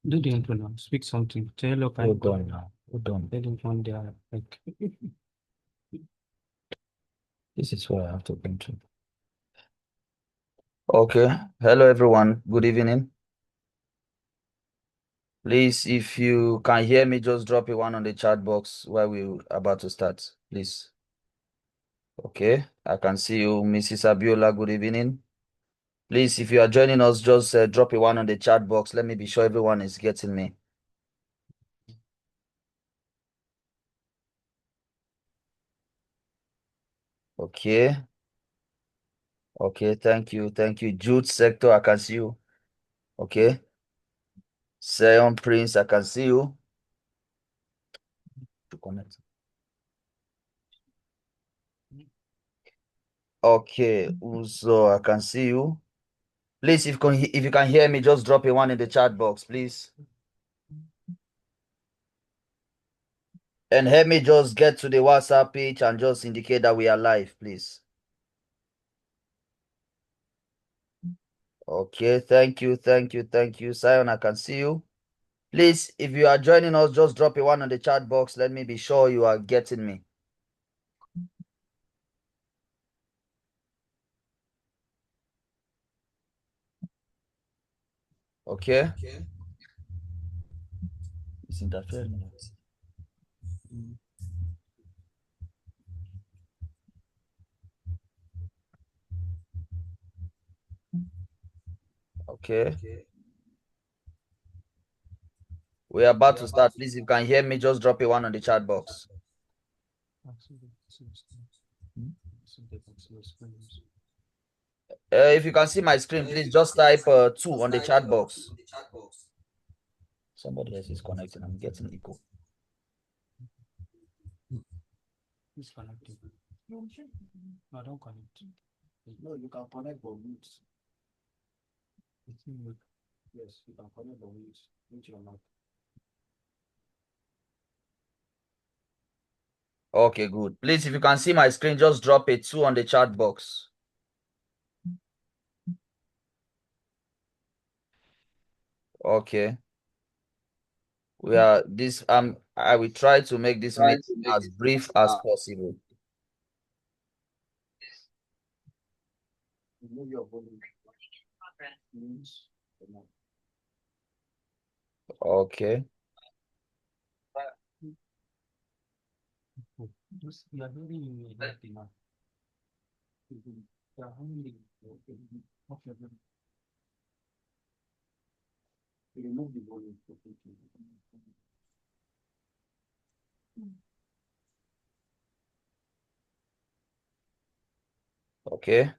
Do the intro now. Speak something. Tell hello, We're done now. We're done. Tell them on their like. This is what I have to go to. Okay. Hello, everyone. Good evening. Please, if you can hear me, just drop a one on the chat box while we're about to start, please. Okay. I can see you, Mrs. Abiola. Good evening. Please, if you are joining us, just drop a one on the chat box. Let me be sure everyone is getting me. Okay. Okay. Thank you. Thank you. Jude Sector, I can see you. Okay. Sion Prince, I can see you. To connect. Okay, Uzo, I can see you. Please, if you can hear me, just drop a one in the chat box, please. And help me just get to the WhatsApp page and just indicate that we are live, please. Okay, thank you, thank you, thank you. Sion, I can see you. Please, if you are joining us, just drop a one on the chat box. Let me be sure you are getting me. Okay. It's interfering. Okay. We are about to start. Please, if you can hear me, just drop a one on the chat box. If you can see my screen, please just type 2 on the chat box. Somebody else is connecting. I'm getting echo. Who's connecting? No, don't connect. No, you can connect but mute. Yes, you can connect but mute. Mute your mic. Okay, good. Please, if you can see my screen, just drop a 2 on the chat box. Okay. We are this I will try to make this meeting as brief as possible. Remove your volume. Okay. You are hearing me now. You are hearing me. Okay. Remove the volume. Okay.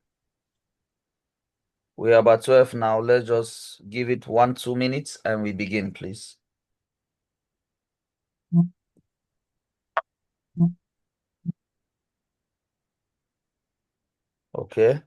We are about 12 now. Let's just give it 1-2 minutes and we begin, please. Okay.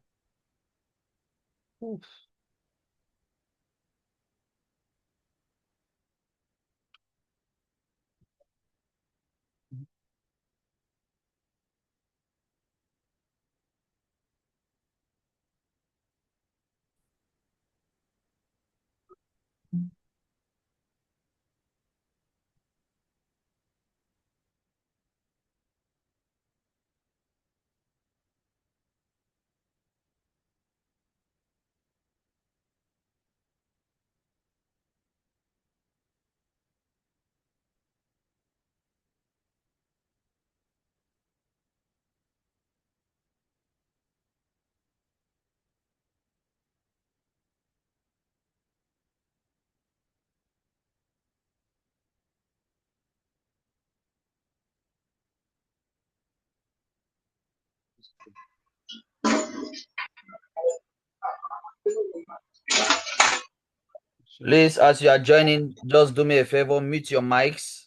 Please, as you are joining, just do me a favor, mute your mics.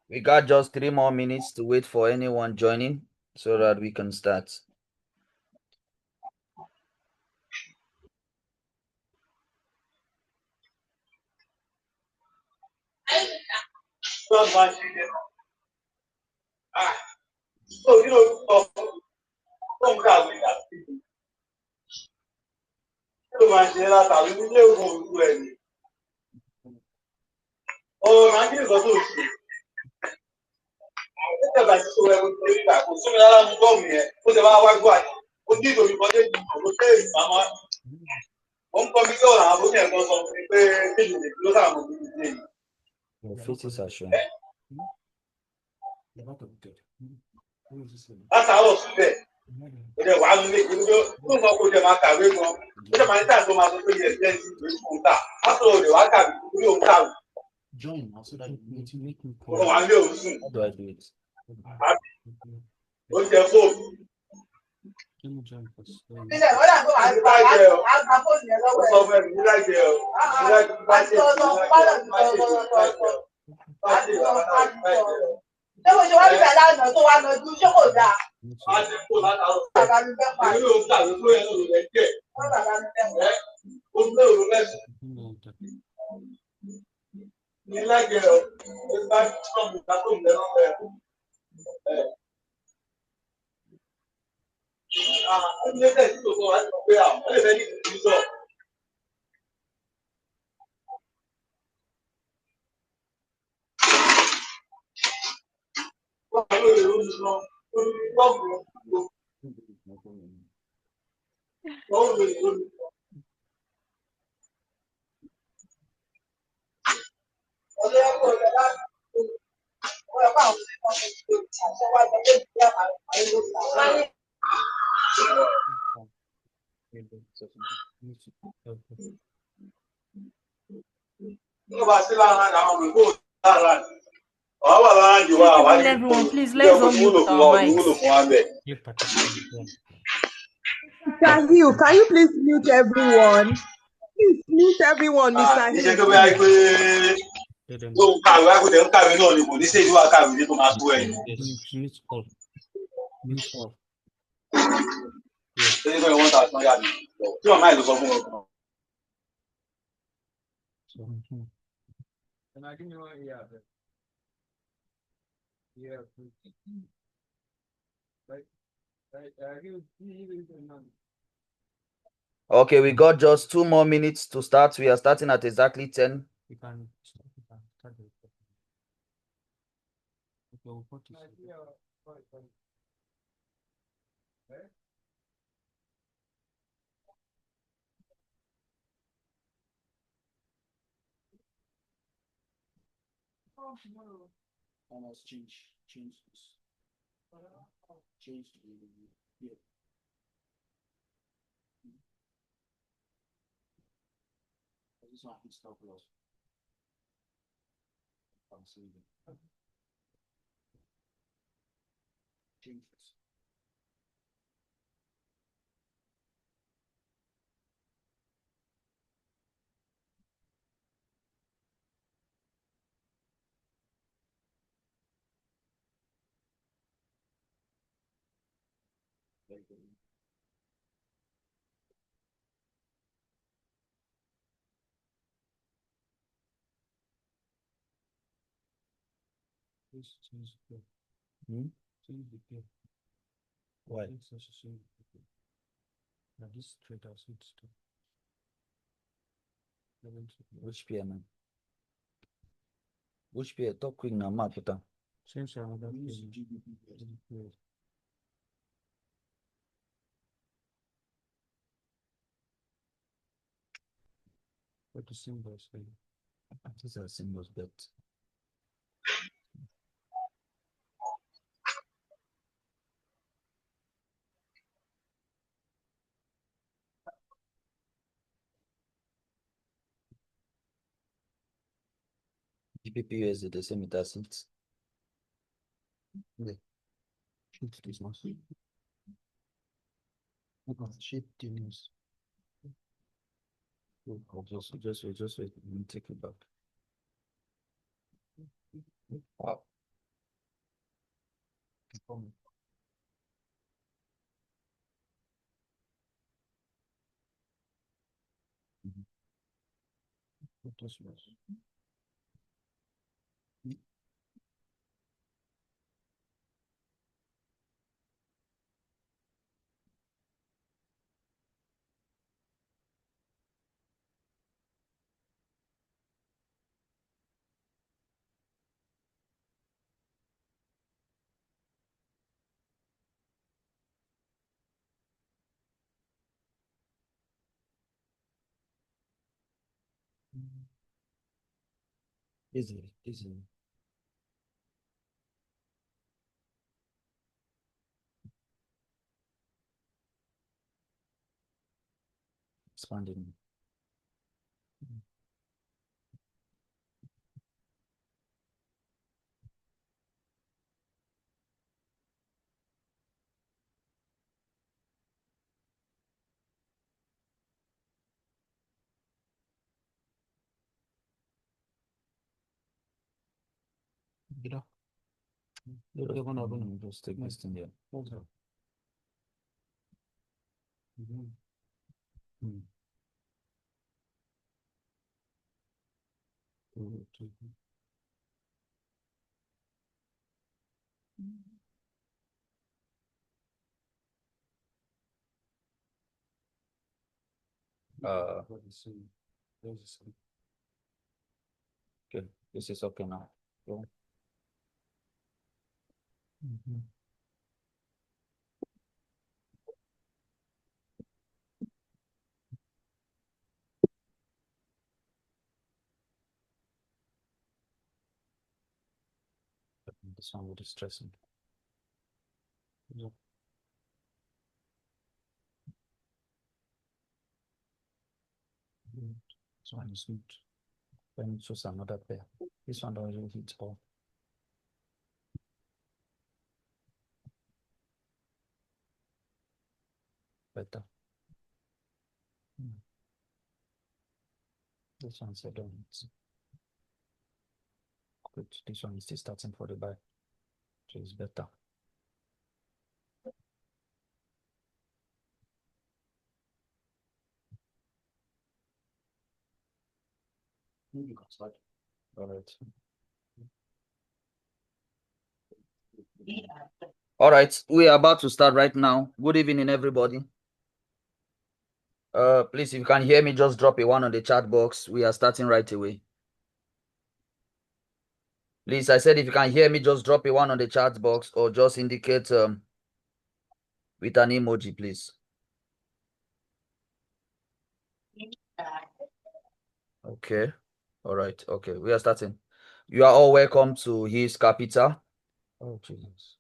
We got just 3 more minutes to wait for anyone joining so that we can start. ṣe látàrí nílé ògùn òru ẹ̀ ni. Ọ̀rọ̀ máa ń kí nǹkan tó ṣe. Àwọn ìjọba ti sọ ẹ̀rọ tó rí kò sómi rárá ní bọ́ọ̀mù yẹn ó ti bá wá gbọ́ àyè. Ó ní ìdòwì kan dé ìgbìmọ̀ ló dé ìgbàmọ́. Wọ́n kọ́ mi kí ọ̀rọ̀ àwọn abókè ẹ̀kọ́ sọ fún mi pé kéjì lè ló sáà mọ̀ níbi tí èyí. Your faces are showing. Látàárọ̀ síbẹ̀, ó jẹ́ wàá nílé ìgbìmọ̀ tó ń sọ pé ó jẹ́ máa kàwé gan. Ó jẹ́ máa ní táà tó máa sọ pé yẹ jẹ́ sí ìwé fún un tà. Látọ̀ òde wàá kàwé torí òun kàwé. Join now so that you make me Ó wà nílé òun sùn. How do I do it? Ó jẹ fóònù. Let me join first. Ilẹ̀ wọ́n dàgbọ́ àgbà fóònù yẹn Ó lọ́wọ́ sọ ẹ̀. fún ẹ̀mí níláìjẹ́ o. Níláìjẹ́ bá ṣe Ṣé mo ṣe wá níbẹ̀ lánàá tó wá lọ́jú ṣé kò dáa? Á ti kó látàrọ̀. Bàbá mi fẹ́ pa Èmi ò ń kàwé tó yẹn lòlù rẹ̀ jẹ́. wọ́n bàbá mi fẹ́ pa. Ó ń lé òru mẹ́sàn-án. Níláìjẹ́ o. Ó bá ṣọ́ọ̀bù ká tó ń lẹ́nu rẹ̀. Ilé tẹ̀sí tó sọ wá sọ pé àwọn lè fẹ́ ní ìdílé sọ. Wọ́n ló lè lóyún lọ. Olùdí bọ́ọ̀mù lọ. Wọ́n ló lè lóyún lọ. Ọ̀dọ́ ẹ̀kọ́ rẹ̀ láti wọ́n ẹ̀kọ́ àwọn ọ̀sẹ̀ kan tó ti ṣàṣẹ wá lọ lé ìdílé àwọn ìlú ìlú. Tó bá sí lára àwọn ọmọ ìgbò lára ni. Ọ̀wá wà lára jù wá àwá ní Everyone, please, let's unmute our mics. You participate. Tahil, can you please mute everyone? Please mute everyone, Mr. Iṣẹ́ tó Hill. bá yá pé Let them tó ń kàwé wákòtẹ́ ń kàwé náà ni kò ní ṣe ìlú àkàwé ní tó máa tó ẹ̀yìn. mute all. Mute all. Ṣé nígbà wọ́n ta àtúnyà mi? Tí wọ́n máa lọ sọ fún wọn. So, And I give you one, yeah. Yeah. Like, I give you Okay, we got just 2 more minutes to start. We are starting at exactly 10. you can start the recording. Okay, we'll put it. And let's change this. Change the yeah. This one is stop loss. I'm saving. Change this. Very good. Please change the pair. Change the pair. Why? It's also change the pair. Now this trade has switched to 11 to Which pair, man? Which pair? Talk quick now, Mark. change another pair. Use GBP. Pair. What the symbols for you? These are symbols, but GBP USD the same it doesn't. Shoot this one. Shape the news. Just wait. Let me take it back. Wow. What this was. Easy. Expanding. Just take this thing here. Okay, this is okay now. Go. This one would stress me. This one is good. Then choose another pair. This one don't really hit all. Better. This one said don't hit. Good. This one is still starting for the buy. So it's better. You can start. All right. All right, we are about to start right now. Good evening, everybody. Please, if you can hear me, just drop a 1 on the chat box. We are starting right away. Please, I said if you can hear me, just drop a 1 on the chat box or just indicate with an emoji, please. Okay. All right. Okay, we are starting. You are all welcome to His Capital. Oh, Jesus.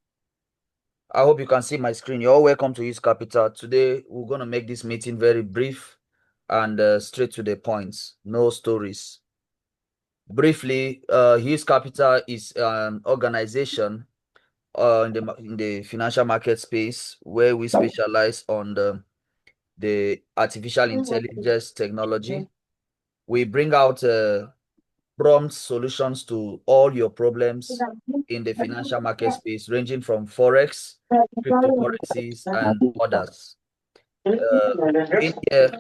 I hope you can see my screen. You're all welcome to His Capital. Today, we're going to make this meeting very brief and straight to the points. No stories. Briefly, His Capital is an organization in the financial market space where we specialize on the artificial intelligence technology. We bring out prompt solutions to all your problems in the financial market space, ranging from Forex, cryptocurrencies, and others. In here,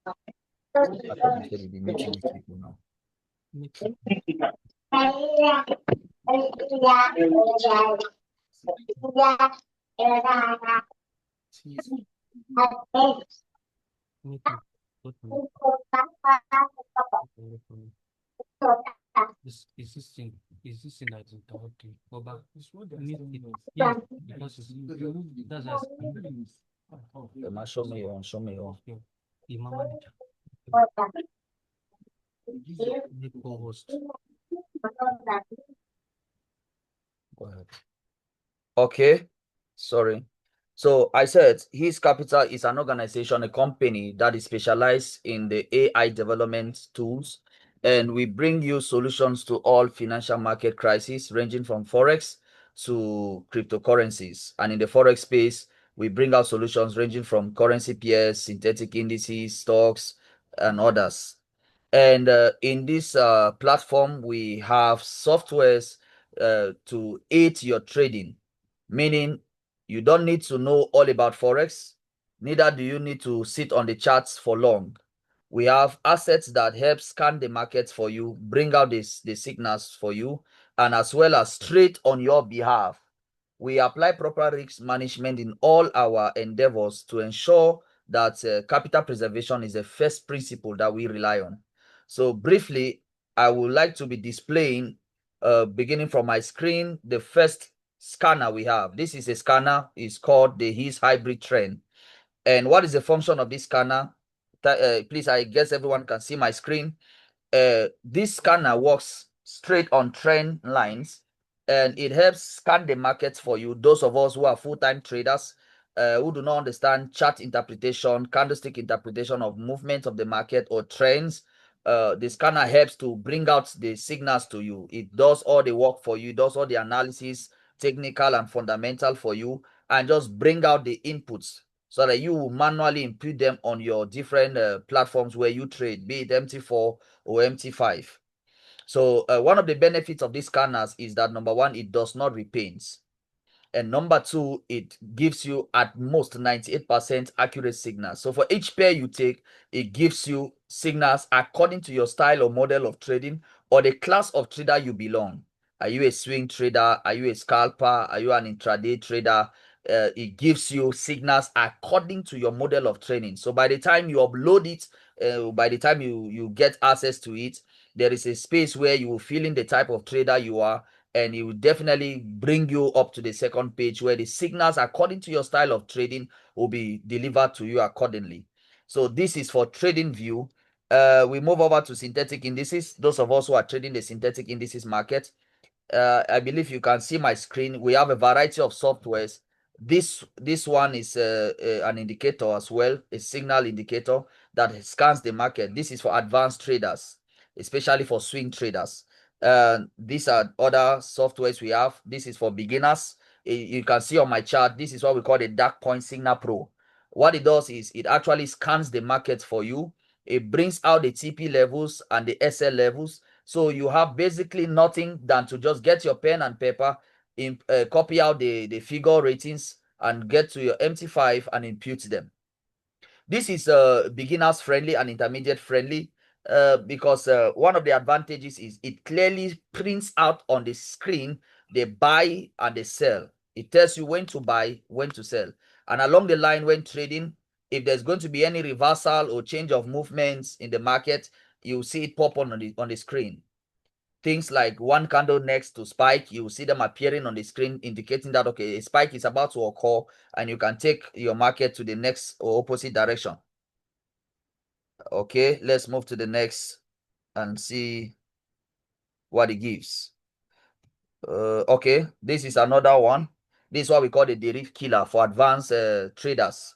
I thought you said you'd be meeting with people now. Is this thing that is talking? Go back. Yes, because that's us. Show me on. The manager. The co-host. Go ahead. Okay, sorry. So I said His Capital is an organization, a company that is specialized in the AI development tools, and we bring you solutions to all financial market crises, ranging from Forex to cryptocurrencies. And in the Forex space, we bring out solutions ranging from currency pairs, synthetic indices, stocks, and others. And in this platform, we have softwares to aid your trading, meaning you don't need to know all about Forex, neither do you need to sit on the charts for long. We have assets that help scan the markets for you, bring out the signals for you, and as well as trade on your behalf. We apply proper risk management in all our endeavors to ensure that capital preservation is the first principle that we rely on. So briefly, I would like to be displaying, beginning from my screen, the first scanner we have. This is a scanner. It's called the His Hybrid Trend. And what is the function of this scanner? please, I guess everyone can see my screen. This scanner works straight on trend lines, and it helps scan the markets for you. Those of us who are full-time traders, who do not understand chart interpretation, candlestick interpretation of movement of the market or trends, the scanner helps to bring out the signals to you. It does all the work for you, does all the analysis, technical and fundamental for you, and just bring out the inputs so that you will manually input them on your different platforms where you trade, be it MT4 or MT5. So one of the benefits of these scanners is that, number one, it does not repaints. And number two, it gives you at most 98% accurate signals. So for each pair you take, it gives you signals according to your style or model of trading or the class of trader you belong. Are you a swing trader? Are you a scalper? Are you an intraday trader? It gives you signals according to your model of trading. So by the time you upload it, by the time you get access to it, there is a space where you will fill in the type of trader you are, and it will definitely bring you up to the second page where the signals according to your style of trading will be delivered to you accordingly. So this is for trading view. We move over to synthetic indices. Those of us who are trading the synthetic indices market, I believe you can see my screen. We have a variety of softwares. This one is an indicator as well, a signal indicator that scans the market. This is for advanced traders, especially for swing traders. These are other softwares we have. This is for beginners. You can see on my chart, this is what we call the Dark Point Signal Pro. What it does is it actually scans the market for you. It brings out the TP levels and the SL levels. So you have basically nothing than to just get your pen and paper, copy out the figure ratings and get to your MT5 and impute them. This is beginners friendly and intermediate friendly because one of the advantages is it clearly prints out on the screen the buy and the sell. It tells you when to buy, when to sell. And along the line when trading, if there's going to be any reversal or change of movements in the market, you'll see it pop on the screen. Things like one candle next to spike, you will see them appearing on the screen, indicating that, okay, a spike is about to occur and you can take your market to the next or opposite direction. Okay, let's move to the next and see what it gives. Okay, this is another one. This is what we call the Deriv Killer for advanced traders.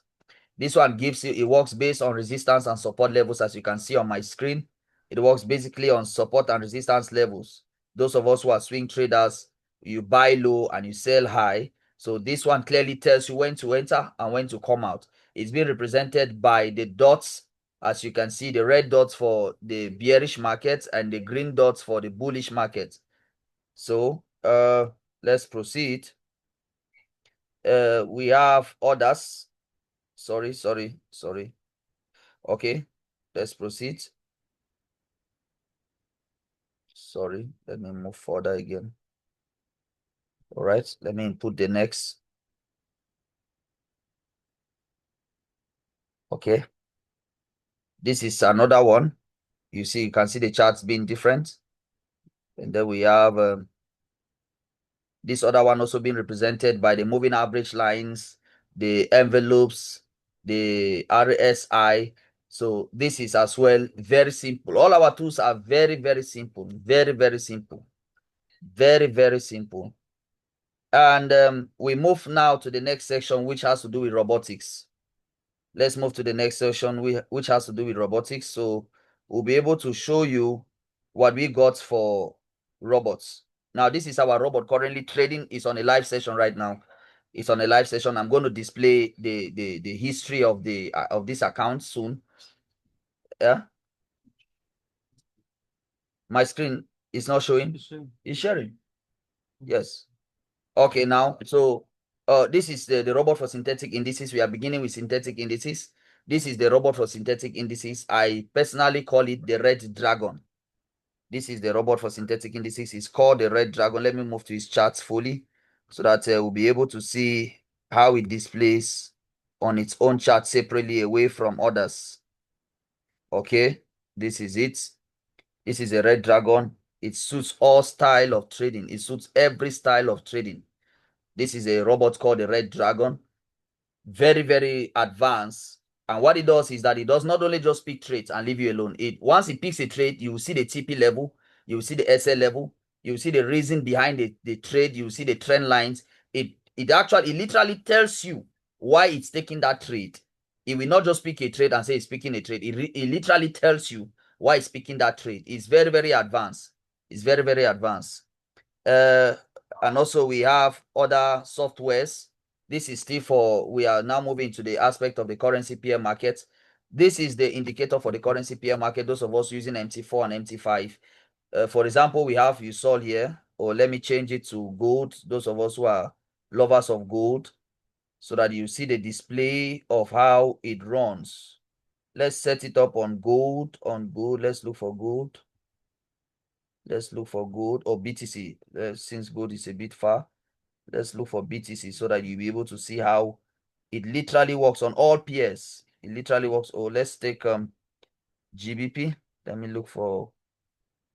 This one gives you, it works based on resistance and support levels, as you can see on my screen. It works basically on support and resistance levels. Those of us who are swing traders, you buy low and you sell high. So this one clearly tells you when to enter and when to come out. It's being represented by the dots. As you can see, the red dots for the bearish market and the green dots for the bullish market. So let's proceed. We have others. Sorry. Okay, let's proceed. Sorry, let me move further again. All right, let me input the next. Okay, this is another one. You see, you can see the charts being different. And then we have this other one also being represented by the moving average lines, the envelopes, the RSI. So this is as well very simple. All our tools are very, very simple. Very simple. Very simple. And we move now to the next section, which has to do with robotics. Let's move to the next section, which has to do with robotics. So we'll be able to show you what we got for robots. Now, this is our robot currently trading. It's on a live session right now. It's on a live session. I'm going to display the history of this account soon. Yeah. My screen is not showing. It's sharing. Yes. Okay, now, so this is the robot for synthetic indices. We are beginning with synthetic indices. This is the robot for synthetic indices. I personally call it the Red Dragon. This is the robot for synthetic indices. It's called the Red Dragon. Let me move to his charts fully so that we'll be able to see how it displays on its own chart separately away from others. Okay, this is it. This is a Red Dragon. It suits all style of trading. It suits every style of trading. This is a robot called the Red Dragon. Very advanced. And what it does is that it does not only just pick trades and leave you alone. Once it picks a trade, you will see the TP level, you will see the SL level, you will see the reason behind the trade, you will see the trend lines. It literally tells you why it's taking that trade. It will not just pick a trade and say it's picking a trade. It literally tells you why it's picking that trade. It's very, very advanced. It's very, very advanced. And also we have other softwares. This is still for, we are now moving to the aspect of the currency pair market. This is the indicator for the currency pair market, those of us using MT4 and MT5. For example, we have USOL here, or let me change it to gold, those of us who are lovers of gold, so that you see the display of how it runs. Let's set it up on gold, let's look for gold. Let's look for gold or BTC. Since gold is a bit far, let's look for BTC so that you'll be able to see how it literally works on all pairs. It literally works. Oh, let's take GBP. Let me look for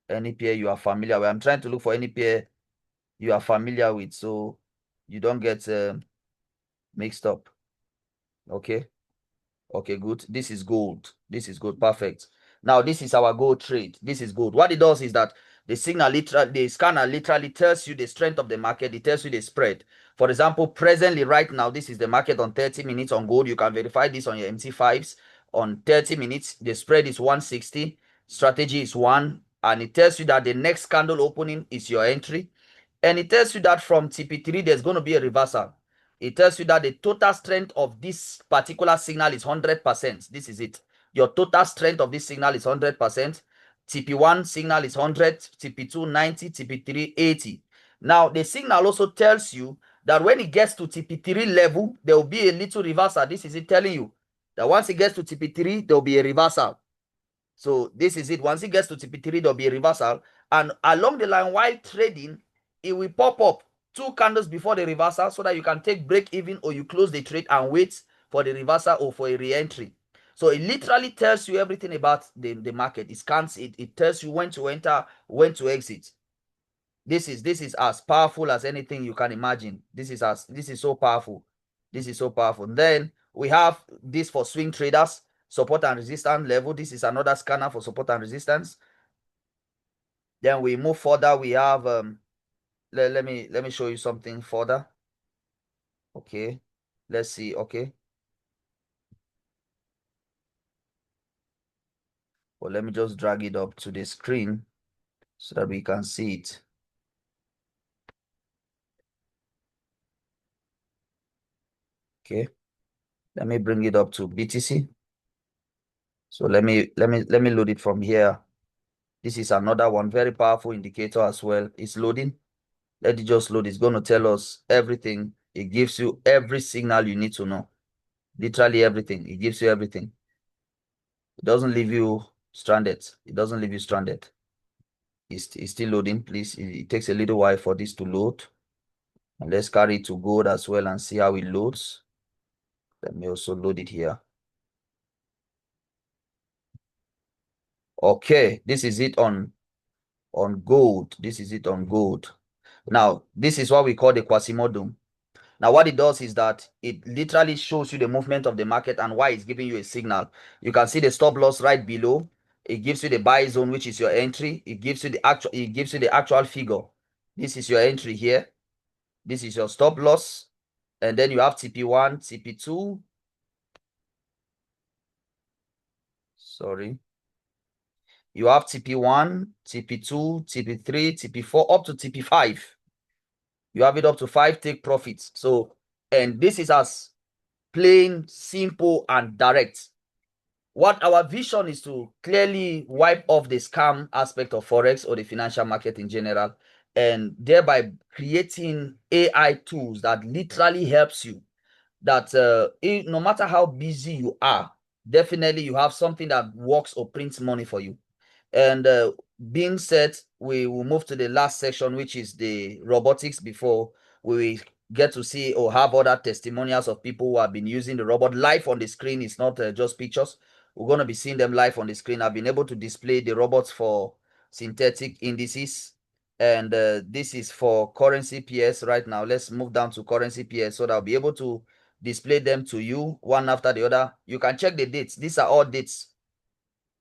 any pair you are familiar with. I'm trying to look for any pair you are familiar with so you don't get mixed up. Okay. Okay, good. This is gold. This is good. Perfect. Now, this is our gold trade. This is gold. What it does is that the scanner literally tells you the strength of the market. It tells you the spread. For example, presently, right now, this is the market on 30 minutes on gold. You can verify this on your MT5s. On 30 minutes, the spread is 160. Strategy is 1. And it tells you that the next candle opening is your entry. And it tells you that from TP3, there's going to be a reversal. It tells you that the total strength of this particular signal is 100%. This is it. Your total strength of this signal is 100%. TP1 signal is 100, TP2 90, TP3 80. Now, the signal also tells you that when it gets to TP3 level, there will be a little reversal. This is it telling you that once it gets to TP3, there will be a reversal. So this is it. Once it gets to TP3, there will be a reversal. And along the line, while trading, it will pop up 2 candles before the reversal so that you can take break even or you close the trade and wait for the reversal or for a re-entry. So it literally tells you everything about the market. It scans it. It tells you when to enter, when to exit. This is as powerful as anything you can imagine. This is so powerful. This is so powerful. Then we have this for swing traders, support and resistance level. This is another scanner for support and resistance. Then we move further. We have let me show you something further. Okay, let's see. Okay, well, let me just drag it up to the screen so that we can see it. Okay, let me bring it up to BTC. So let me load it from here. This is another one, very powerful indicator as well. It's loading. Let it just load. It's going to tell us everything. It gives you every signal you need to know. Literally everything. It gives you everything. It doesn't leave you stranded. It doesn't leave you stranded. It's still loading, please. It takes a little while for this to load. And let's carry it to gold as well and see how it loads. Let me also load it here. Okay, this is it on gold. This is it on gold. Now, this is what we call the Quasimodo. Now, what it does is that it literally shows you the movement of the market and why it's giving you a signal. You can see the stop loss right below. It gives you the buy zone, which is your entry. It gives you the actual figure. This is your entry here. This is your stop loss. And then you have TP1, TP2. Sorry. You have TP1, TP2, TP3, TP4, up to TP5. You have it up to 5 take profits. So, and this is as plain, simple, and direct. What our vision is to clearly wipe off the scam aspect of Forex or the financial market in general, and thereby creating AI tools that literally helps you. That no matter how busy you are, definitely you have something that works or prints money for you. And being said, we will move to the last section, which is the robotics, before we get to see or have other testimonials of people who have been using the robot live on the screen. It's not just pictures. We're going to be seeing them live on the screen. I've been able to display the robots for synthetic indices. And this is for currency pairs right now. Let's move down to currency pairs so that I'll be able to display them to you one after the other. You can check the dates. These are all dates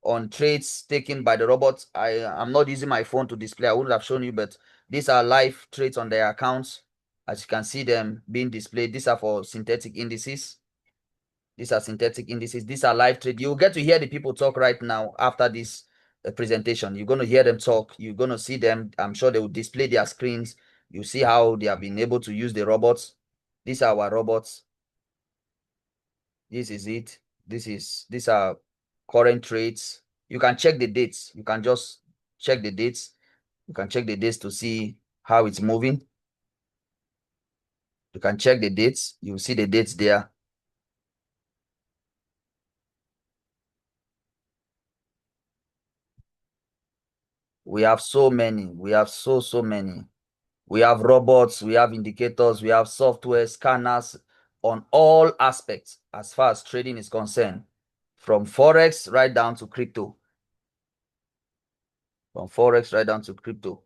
on trades taken by the robots. I'm not using my phone to display. I wouldn't have shown you, but these are live trades on their accounts. As you can see them being displayed. These are for synthetic indices. These are synthetic indices. These are live trade. You'll get to hear the people talk right now after this presentation. You're going to hear them talk. You're going to see them. I'm sure they will display their screens. You see how they have been able to use the robots. These are our robots. This is it. These are current trades. You can check the dates. You can just check the dates. You can check the dates to see how it's moving. You can check the dates. You see the dates there. We have so many. We have so many. We have robots, we have indicators, we have software, scanners on all aspects as far as trading is concerned, from Forex right down to crypto. From Forex right down to crypto.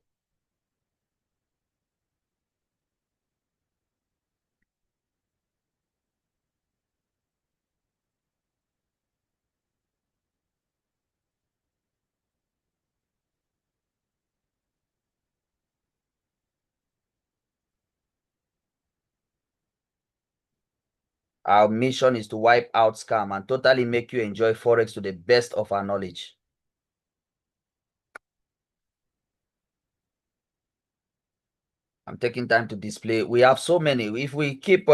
Our mission is to wipe out scam and totally make you enjoy Forex to the best of our knowledge. I'm taking time to display. We have so many. If we keep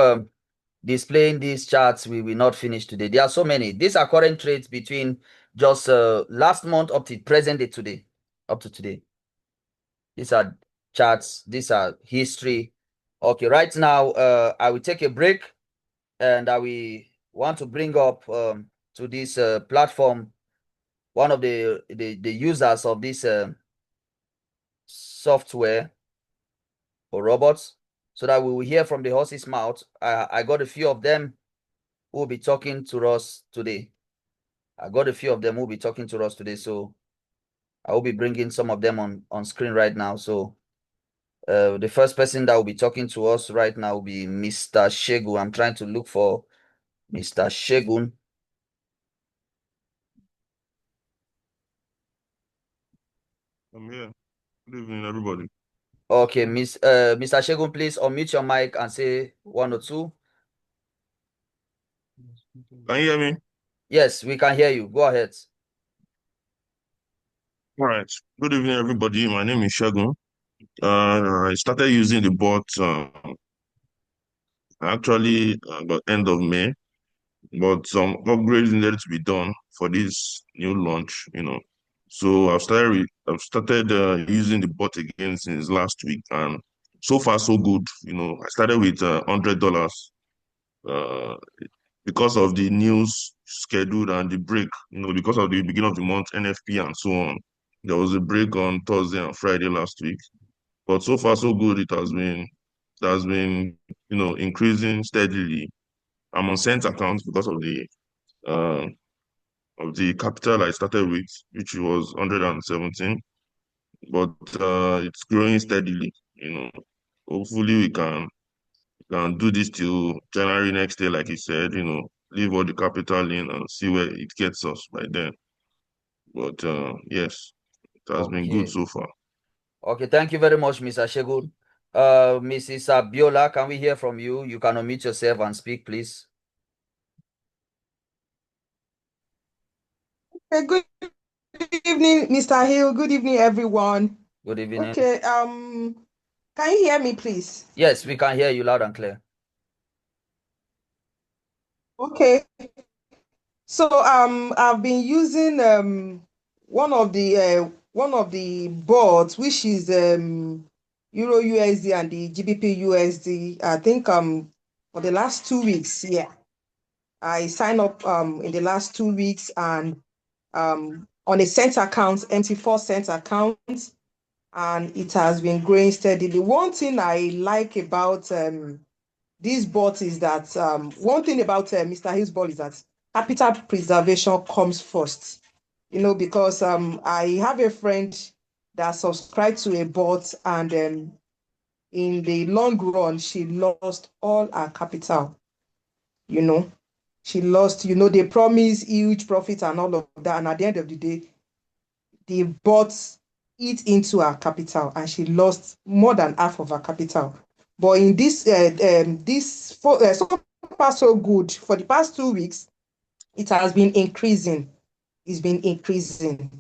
displaying these charts, we will not finish today. There are so many. These are current trades between just last month up to present day today, up to today. These are charts. These are history. Okay, right now, I will take a break and I will want to bring up to this platform one of the users of this software for robots so that we will hear from the horse's mouth. I got a few of them who will be talking to us today. So I will be bringing some of them on screen right now. So the first person that will be talking to us right now will be Mr. Segun. I'm trying to look for Mr. Segun. I'm here. Good evening, everybody. Okay, Mr. Segun, please unmute your mic and say 1 or 2. Can you hear me? Yes, we can hear you. Go ahead. All right. Good evening, everybody. My name is Shagun. I started using the bot actually about end of May, but some upgrades needed to be done for this new launch, So I've started using the bot again since last week, and so far so good. I started with $100 uh, because of the news schedule and the break. Because of the beginning of the month, NFP and so on. There was a break on Thursday and Friday last week, but so far so good. It has been increasing steadily. I'm on Cent account because uh, of the capital I started with, which was 117, but it's growing steadily. Hopefully we can do this till January next year, like you said. Leave all the capital in and see where it gets us by then. But yes, it has been good Okay. so far. Okay, thank you very much, Mr. Segun. Mrs. Abiola, can we hear from you? You can unmute yourself and speak, please. Okay, good evening, Mr. Hill. Good evening, everyone. Good evening. Okay, can you hear me, please? Yes, we can hear you loud and clear. Okay. So I've been using one of the boards, which is Euro USD and the GBP USD. I think for the last 2 weeks, yeah. I signed up in the last 2 weeks and on a cent account, MT4 cent account, and it has been growing steadily. One thing I like about this bot is that one thing about Mr. Hill's bot is that capital preservation comes first. Because I have a friend that subscribed to a bot, and in the long run, she lost all her capital. you know. She lost, you know, they promised huge profit and all of that. And at the end of the day, they bought it into her capital and she lost more than half of her capital. But in so far so good. For the past 2 weeks, it has been increasing. It's been increasing.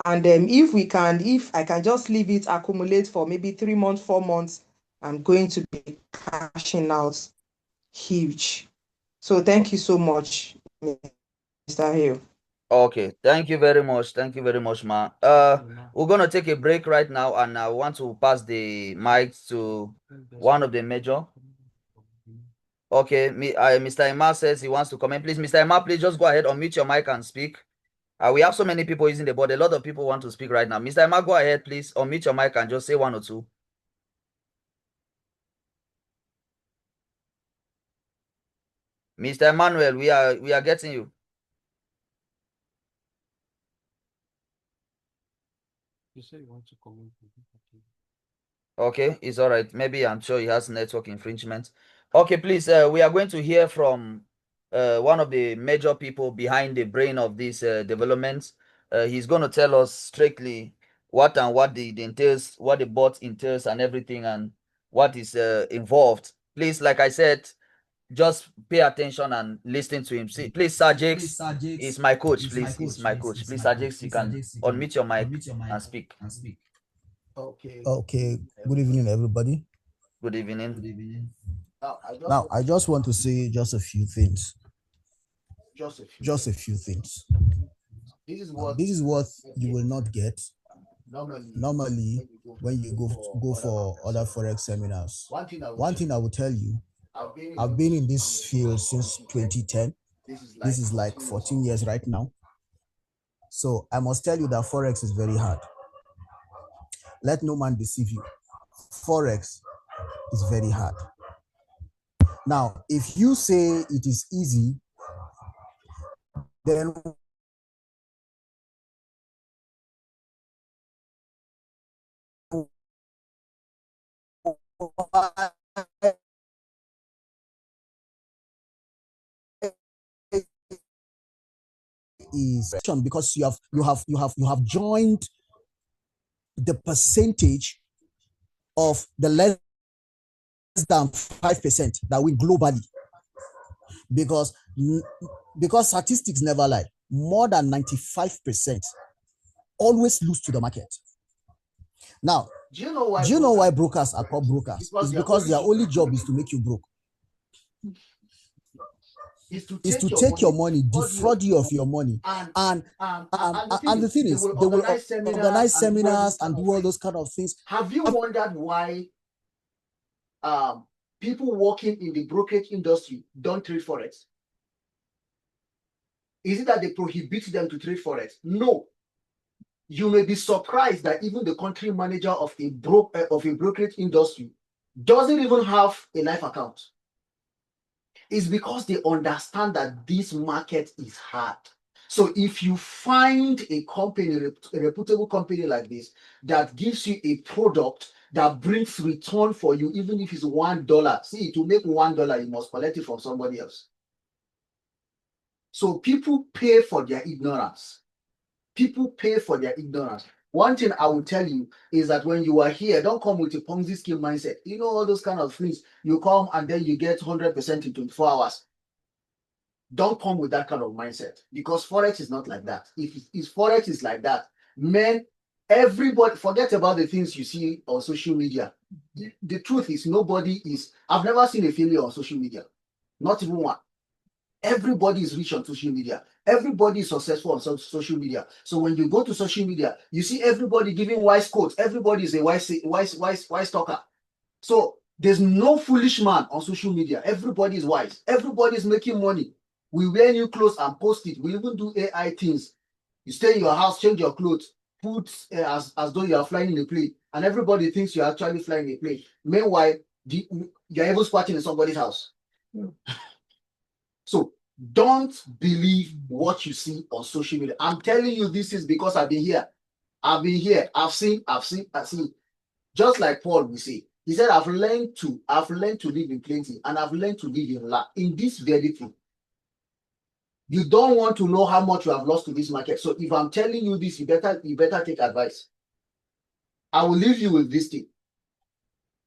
And if I can just leave it accumulate for maybe 3 months, 4 months, I'm going to be cashing out huge. So thank you so much, Mr. Hill. Okay, thank you very much. Thank you very much, ma. We're gonna take a break right now, and I want to pass the mic to one of the major. Okay, Mr. Emma says he wants to comment. Please, Mr. Emma, please just go ahead, unmute your mic and speak. We have so many people using the board. A lot of people want to speak right now. Mr. Emma, go ahead, please. Unmute your mic and just say one or two. Mr. Emmanuel, we are getting you. You say you want to comment. Okay, it's all right. Maybe I'm sure he has network infringement. Okay, please, we are going to hear from one of the major people behind the brain of these developments. He's going to tell us strictly what the entails, what the bot entails and everything, and what is involved. Please, like I said, just pay attention and listen to him. See, please, Sajix is my coach. Please, he's my coach. Please, Sajix, you can unmute your mic and speak. Okay. Good evening, everybody. Good evening. Now, I just want to say just a few things. Just a few things. This is what you will not get normally when you go for other Forex seminars. One thing I will tell you, I've been in this field since 2010. This is like 14 years right now. So I must tell you that Forex is very hard. Let no man deceive you. Forex is very hard. Now, if you say it is easy, then is because you have joined the percentage of the less than 5% that win globally, because statistics never lie. More than 95% always lose to the market. Now, do you know why brokers are called brokers? It's because their only job is to make you broke. Is to take your money, defraud you of your money, and the thing is, they will organize seminars and do all those kind of things. Have you wondered why people working in the brokerage industry don't trade Forex? Is it that they prohibit them to trade Forex? No. You may be surprised that even the country manager of a brokerage industry doesn't even have a live account. It's because they understand that this market is hard. So if you find a company, a reputable company like this, that gives you a product that brings return for you, even if it's $1, see, to make $1, you must collect it from somebody else. So people pay for their ignorance. People pay for their ignorance. One thing I will tell you is that when you are here, don't come with a Ponzi scheme mindset. You know, all those kind of things. You come and then you get 100% in 24 hours. Don't come with that kind of mindset, because Forex is not like that. If Forex is like that, man, everybody, forget about the things you see on social media. The truth is, I've never seen a failure on social media. Not even one. Everybody is rich on social media. Everybody is successful on social media. So when you go to social media, you see everybody giving wise quotes. Everybody is a wise talker. So there's no foolish man on social media. Everybody is wise. Everybody is making money. We wear new clothes and post it. We even do AI things. You stay in your house, change your clothes, put as though you are flying in a plane, and everybody thinks you're actually flying a plane. Meanwhile, you're even squatting in somebody's house. So don't believe what you see on social media. I'm telling you this is because I've been here. I've seen. Just like Paul will say, He said, I've learned to live in plenty, and I've learned to live in lack. In this very thing, you don't want to know how much you have lost to this market. So if I'm telling you this, you better take advice. I will leave you with this thing.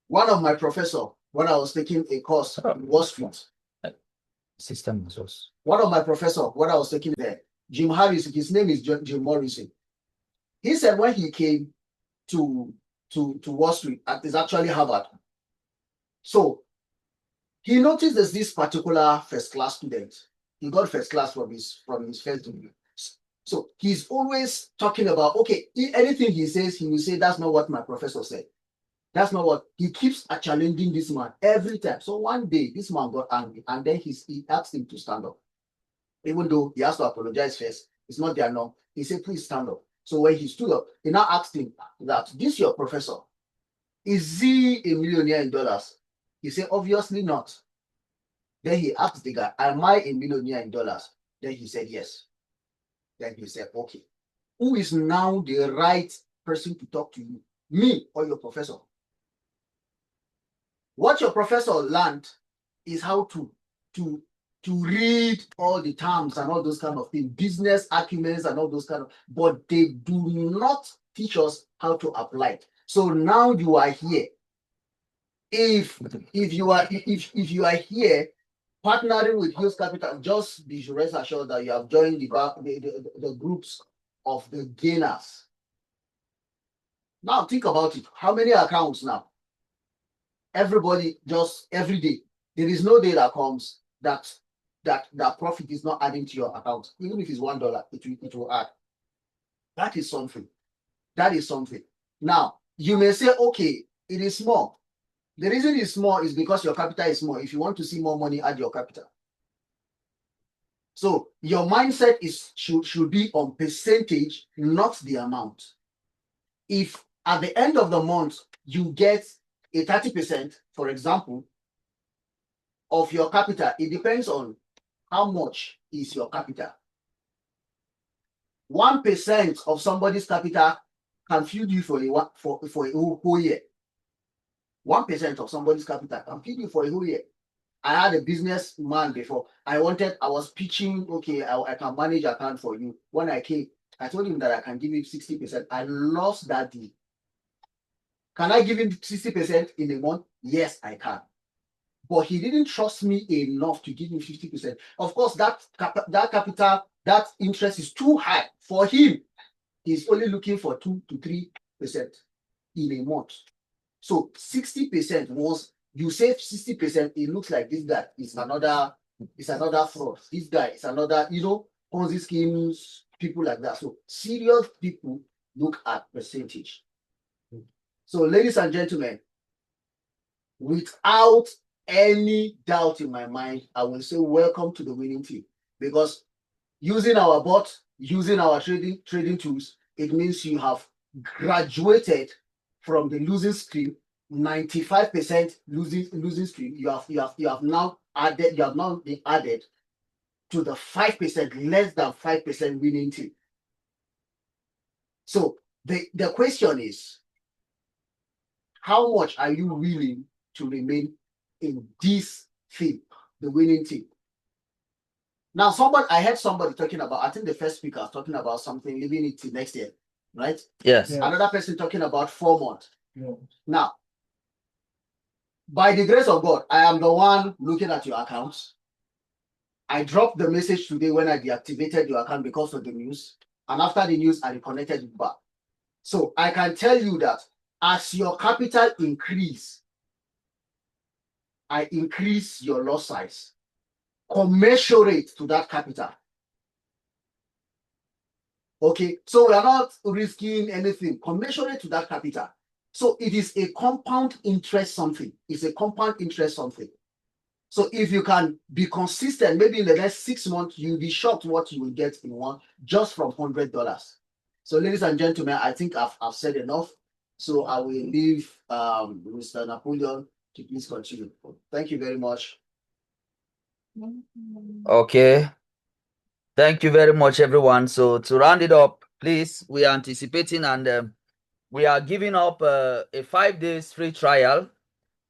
One of my professor, when I was taking a course in Wall Street, System resource. one of my professor, when I was taking there, Jim Harris, his name is Jim Morrison. He said when he came to Wall Street, it's actually Harvard. So he noticed there's this particular first class student. He got first class from his first degree. So he's always talking about, okay, anything he says, he will say, that's not what my professor said. That's not what he keeps challenging this man every time. So one day this man got angry, and then he asked him to stand up. Even though he has to apologize first, it's not there now. He said, please stand up. So when he stood up, he now asked him that, this your professor, is he a millionaire in dollars? He said, obviously not. Then he asked the guy, am I a millionaire in dollars? Then he said, yes. Then he said, okay, who is now the right person to talk to you, me or your professor? What your professor learned is how to read all the terms and all those kind of things, business acumen and all those kind of, but they do not teach us how to apply it. So now you are here. If you are here partnering with Hills Capital, just be rest assured that you have joined the groups of the gainers. Now think about it. How many accounts now? Everybody just every day. There is no day that comes that profit is not adding to your account. Even if it's $1, it will add. That is something. That is something. Now you may say, okay, it is small. The reason it's small is because your capital is small. If you want to see more money, add your capital. So your mindset should be on percentage, not the amount. If at the end of the month you get a 30%, for example, of your capital, it depends on how much is your capital. 1% of somebody's capital can feed you for a whole year. 1% of somebody's capital can feed you for a whole year. I had a businessman before. I was pitching, okay, I can manage account for you. When I came, I told him that I can give him 60%. I lost that deal. Can I give him 60% in a month? Yes, I can. But he didn't trust me enough to give me 50%. Of course, that capital, that interest is too high for him. He's only looking for 2 to 3% in a month. So 60%, once you save 60%, it looks like this guy is another fraud. This guy is another, Ponzi schemes, people like that. So serious people look at percentage. So ladies and gentlemen, without any doubt in my mind, I will say welcome to the winning team, because using our bot, using our trading tools, it means you have graduated from the losing stream, 95% losing stream. You have now been added to the 5%, less than 5% winning team. So the question is, how much are you willing to remain in this team, the winning team? Now, I heard somebody talking about, I think the first speaker was talking about something, leaving it till next year, right? Yes. Another person talking about 4 months. Yeah. Now, by the grace of God, I am the one looking at your accounts. I dropped the message today when I deactivated your account because of the news. And after the news, I reconnected it back. So I can tell you that as your capital increase, I increase your loss size, commensurate to that capital. Okay, so we are not risking anything, commensurate to that capital. So it is a compound interest something. It's a compound interest something. So if you can be consistent, maybe in the next 6 months, you'll be shocked what you will get in one just from $100. So ladies and gentlemen, I think I've said enough. So I will leave Mr. Napoleon to please continue. Thank you very much. Okay. Thank you very much, everyone. So to round it up, please, we are anticipating and we are giving up a 5 days free trial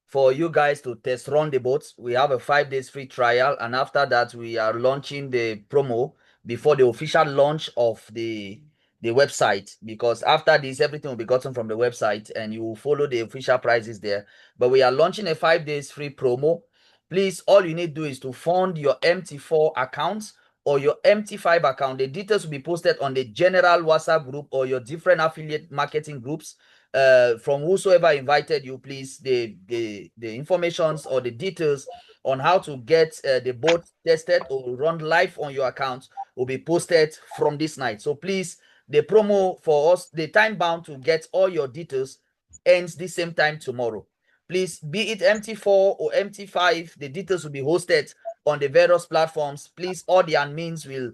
for you guys to test run the boats. We have a 5 days free trial, and after that, we are launching the promo before the official launch of the website, because after this, everything will be gotten from the website and you will follow the official prices there. But we are launching a 5 days free promo. Please, all you need to do is to fund your MT4 accounts or your MT5 account. The details will be posted on the general WhatsApp group or your different affiliate marketing groups. From whosoever invited you, please, the informations or the details on how to get the bot tested or run live on your account will be posted from this night. So please, the promo for us, the time bound to get all your details ends the same time tomorrow. Please, be it MT4 or MT5, the details will be hosted on the various platforms. Please, all the admins will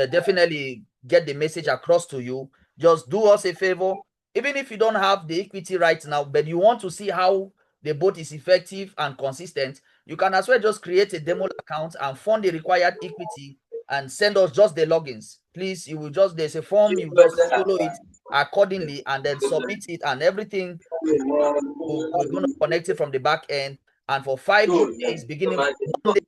definitely get the message across to you. Just do us a favor. Even if you don't have the equity right now, but you want to see how the bot is effective and consistent, you can as well just create a demo account and fund the required equity and send us just the logins. Please, you will just, there's a form, you just follow it accordingly and then submit it, and everything we're going to connect it from the back end. And for 5 days, beginning from Monday,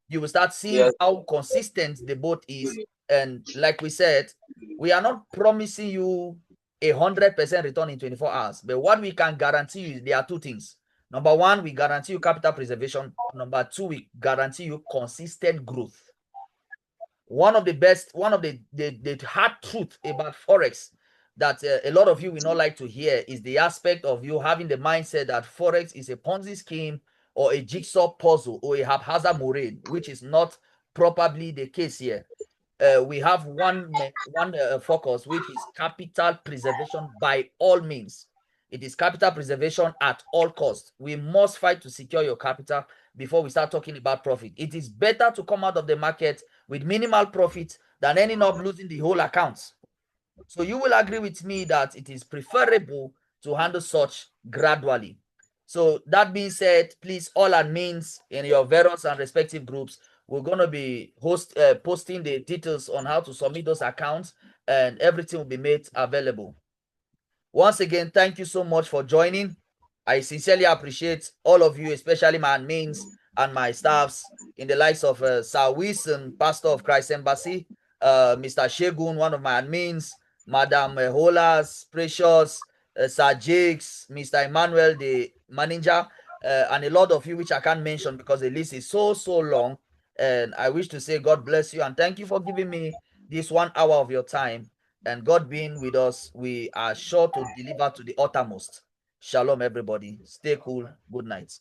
you will start seeing how consistent the bot is. And like we said, we are not promising you 100% return in 24 hours. But what we can guarantee you is there are 2 things. Number 1, we guarantee you capital preservation. Number 2, we guarantee you consistent growth. One of the hard truth about Forex that a lot of you will not like to hear is the aspect of you having the mindset that Forex is a Ponzi scheme or a jigsaw puzzle or a haphazard maraud, which is not probably the case here. We have one focus, which is capital preservation by all means. It is capital preservation at all costs. We must fight to secure your capital before we start talking about profit. It is better to come out of the market with minimal profit than ending up losing the whole account. So you will agree with me that it is preferable to handle such gradually. So that being said, please, all admins in your various and respective groups, we're going to be posting the details on how to submit those accounts, and everything will be made available. Once again, thank you so much for joining. I sincerely appreciate all of you, especially my admins and my staffs in the likes of Sir Wilson, Pastor of Christ Embassy, Mr. Shegun, one of my admins, Madam Holas, Precious, Sir Jakes, Mr. Emmanuel, the manager, and a lot of you which I can't mention because the list is so long. And I wish to say God bless you and thank you for giving me this 1 hour of your time. And God being with us, we are sure to deliver to the uttermost. Shalom, everybody. Stay cool. Good night.